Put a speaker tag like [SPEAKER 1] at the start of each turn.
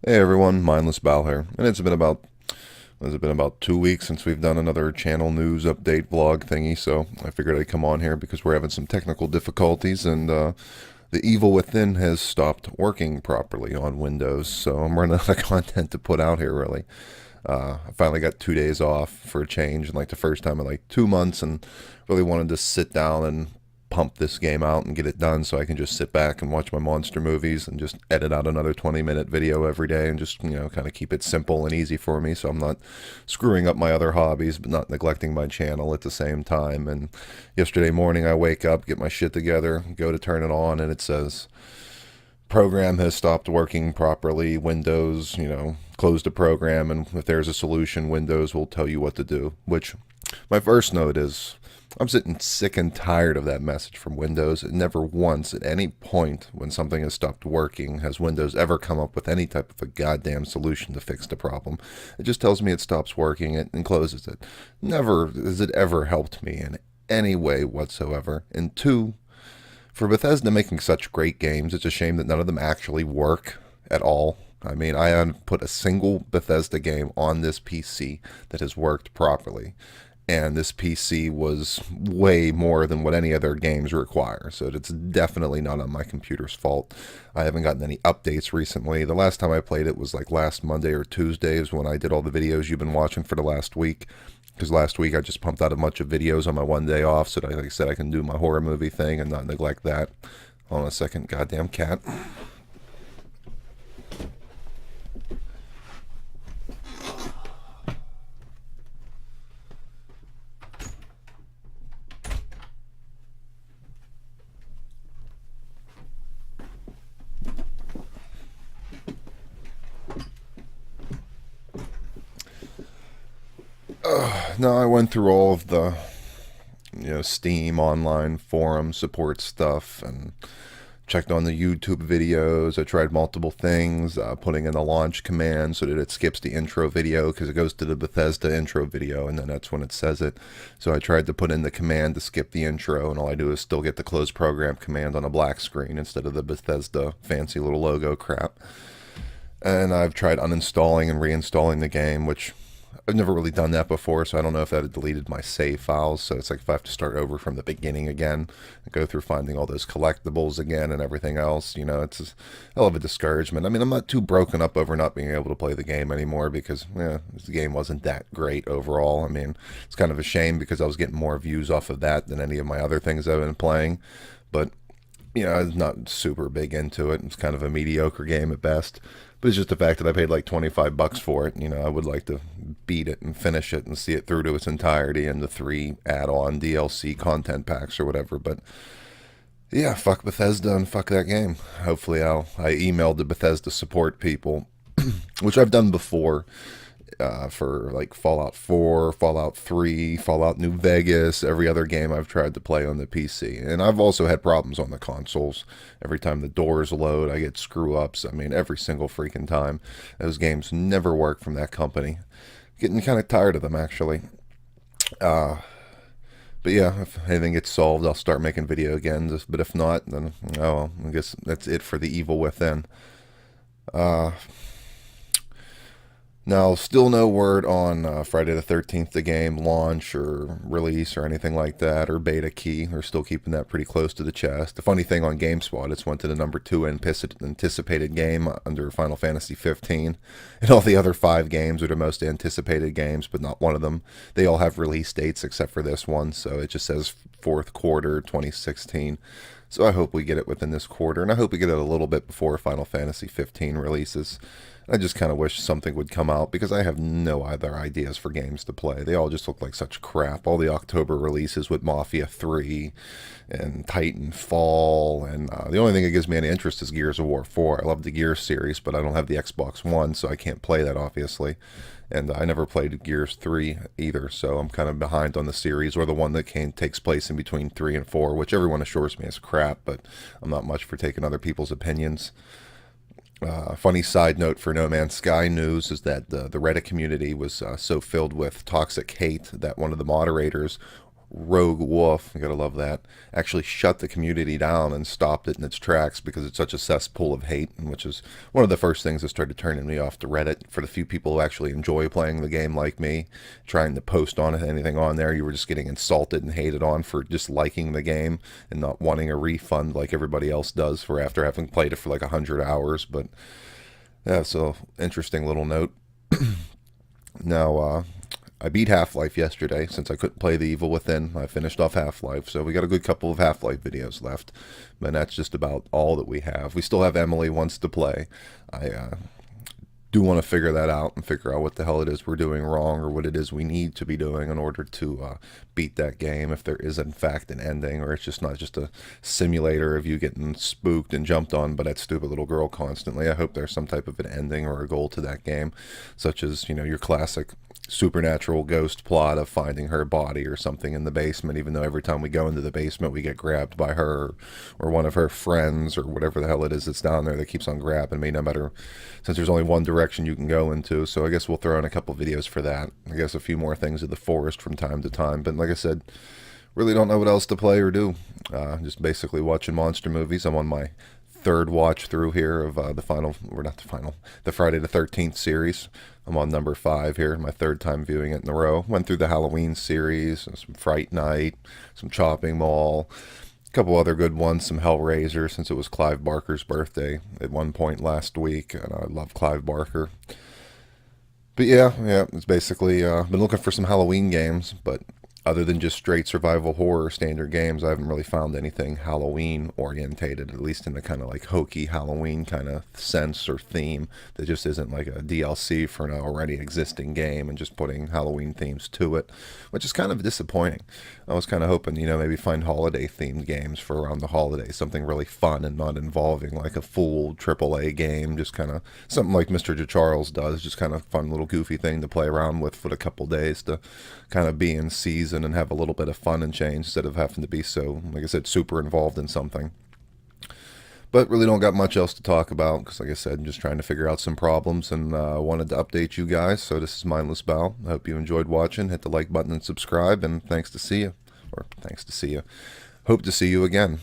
[SPEAKER 1] Hey everyone, mindlessbile here, and it's been about 2 weeks since we've done another channel news update vlog thingy. So I figured I'd come on here because we're having some technical difficulties, and the evil within has stopped working properly on Windows. So I'm running out of content to put out here. Really, I finally got 2 days off for a change, and like the first time in like 2 months, and really wanted to sit down and pump this game out and get it done so I can just sit back and watch my monster movies and just edit out another 20-minute video every day and just, kind of keep it simple and easy for me so I'm not screwing up my other hobbies but not neglecting my channel at the same time. And yesterday morning I wake up, get my shit together, go to turn it on, and it says program has stopped working properly. Windows, closed the program, and if there's a solution, Windows will tell you what to do. Which my first note is I'm sitting sick and tired of that message from Windows. It never once, at any point when something has stopped working, has Windows ever come up with any type of a goddamn solution to fix the problem. It just tells me it stops working and closes it. Never has it ever helped me in any way whatsoever. And two, for Bethesda making such great games, it's a shame that none of them actually work at all. I mean, I haven't put a single Bethesda game on this PC that has worked properly. And this PC was way more than what any other games require. So it's definitely not on my computer's fault. I haven't gotten any updates recently. The last time I played it was like last Monday or Tuesdays when I did all the videos you've been watching for the last week. Because last week I just pumped out a bunch of videos on my one day off so that, like I said, I can do my horror movie thing and not neglect that. Hold on a second, goddamn cat. No, I went through all of the Steam online forum support stuff and checked on the YouTube videos. I tried multiple things, putting in the launch command so that it skips the intro video because it goes to the Bethesda intro video and then that's when it says it. So I tried to put in the command to skip the intro, and all I do is still get the close program command on a black screen instead of the Bethesda fancy little logo crap. And I've tried uninstalling and reinstalling the game, which I've never really done that before, so I don't know if that had deleted my save files. So it's like if I have to start over from the beginning again and go through finding all those collectibles again and everything else, it's a hell of a discouragement. I mean, I'm not too broken up over not being able to play the game anymore because, the game wasn't that great overall. I mean, it's kind of a shame because I was getting more views off of that than any of my other things I've been playing. But I was not super big into it. It's kind of a mediocre game at best. But it's just the fact that I paid like $25 for it. I would like to beat it and finish it and see it through to its entirety and the 3 add-on DLC content packs or whatever. But yeah, fuck Bethesda and fuck that game. Hopefully I emailed the Bethesda support people, which I've done before, for like Fallout 4, Fallout 3, Fallout New Vegas, every other game I've tried to play on the PC. And I've also had problems on the consoles. Every time the doors load, I get screw ups. I mean, every single freaking time. Those games never work from that company. Getting kind of tired of them, actually. Uh, but yeah, if anything gets solved, I'll start making video again. But if not, then, oh well, I guess that's it for the evil within. Uh, Now, still no word on Friday the 13th, the game launch or release or anything like that, or beta key. They're still keeping that pretty close to the chest. The funny thing on GameSpot, it's went to the number 2 anticipated game under Final Fantasy 15. And all the other 5 games are the most anticipated games, but not one of them. They all have release dates except for this one, so it just says fourth quarter 2016. So I hope we get it within this quarter, and I hope we get it a little bit before Final Fantasy 15 releases. I just kind of wish something would come out because I have no other ideas for games to play. They all just look like such crap. All the October releases with Mafia 3 and Titanfall, and the only thing that gives me any interest is Gears of War 4. I love the Gears series, but I don't have the Xbox One, so I can't play that, obviously. And I never played Gears 3 either, so I'm kind of behind on the series, or the one that takes place in between 3 and 4, which everyone assures me is crap, but I'm not much for taking other people's opinions. Funny side note for No Man's Sky news is that the Reddit community was so filled with toxic hate that one of the moderators rogue wolf, you gotta love that, actually shut the community down and stopped it in its tracks because it's such a cesspool of hate, which is one of the first things that started turning me off to Reddit. For the few people who actually enjoy playing the game like me, trying to post on anything on there, you were just getting insulted and hated on for just liking the game and not wanting a refund like everybody else does for after having played it for like 100 hours. But yeah, so interesting little note. Now, I beat Half-Life yesterday since I couldn't play The Evil Within. I finished off Half-Life, so we got a good couple of Half-Life videos left. But that's just about all that we have. We still have Emily wants to play. I do want to figure that out and figure out what the hell it is we're doing wrong or what it is we need to be doing in order to beat that game, if there is in fact an ending, or it's just not just a simulator of you getting spooked and jumped on by that stupid little girl constantly. I hope there's some type of an ending or a goal to that game, such as, you know, your classic supernatural ghost plot of finding her body or something in the basement, even though every time we go into the basement we get grabbed by her or one of her friends or whatever the hell it is that's down there that keeps on grabbing me, no matter, since there's only one direction you can go into. So I guess we'll throw in a couple videos for that. I guess a few more things in the forest from time to time, but like I said, really don't know what else to play or do. Just basically watching monster movies. I'm on my third watch through here of the Friday the 13th series. I'm on number 5 here, my third time viewing it in a row. Went through the Halloween series, some Fright Night, some Chopping Mall, a couple other good ones, some Hellraiser, since it was Clive Barker's birthday at one point last week, and I love Clive Barker. But yeah, it's basically been looking for some Halloween games, but other than just straight survival horror standard games, I haven't really found anything Halloween orientated, at least in the kind of like hokey Halloween kind of sense or theme that just isn't like a DLC for an already existing game and just putting Halloween themes to it, which is kind of disappointing. I was kind of hoping, you know, maybe find holiday themed games for around the holidays, something really fun and not involving like a full AAA game, just kind of something like Mr. Charles does, just kind of fun little goofy thing to play around with for a couple days to kind of be in season and have a little bit of fun and change instead of having to be so, like I said, super involved in something. But really don't got much else to talk about because, like I said, I'm just trying to figure out some problems and wanted to update you guys. So this is Mindless Bile. I hope you enjoyed watching. Hit the like button and subscribe, and thanks to see you. Hope to see you again.